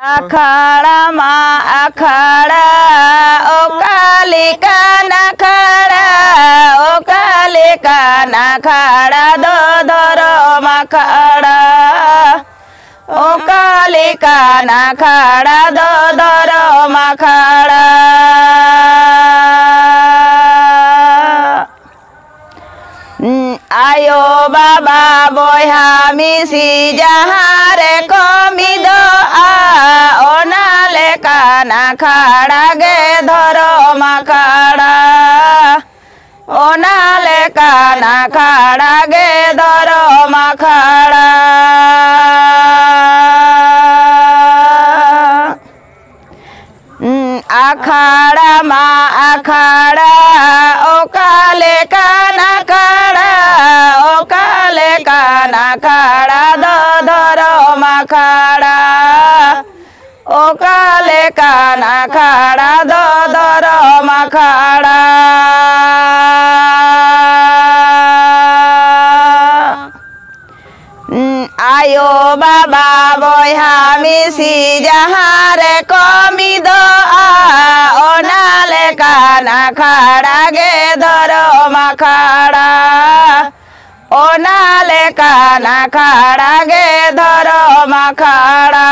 अखाड़ा मा अखाड़ा ओ कालिका नखाड़ा ओ कालिका नखाड़ा दो धरो मखाड़ा ओ कालिका नखाड़ा दो धरो मखाड़ा आयो बाबा बोहा मिसी जहाँ रे कमी दो ओनाले काना खाड़ा गे धरो मखाड़ा ओनाले काना खाड़ा गे धरो मखाड़ा अखाड़ा मा अखाड़ा ओ काले काना खाड़ा ओ काले काना खाड़ा दो धरो मखाड़ा ओ काले काना खाड़ा दो धरो मखाड़ा आयो बाबा बोहा मिसी जहाँ रे कमी दो ओनाले काना खाड़ा गे धरो मखाड़ा ओनाले काना खाड़ा गे धरो मखाड़ा।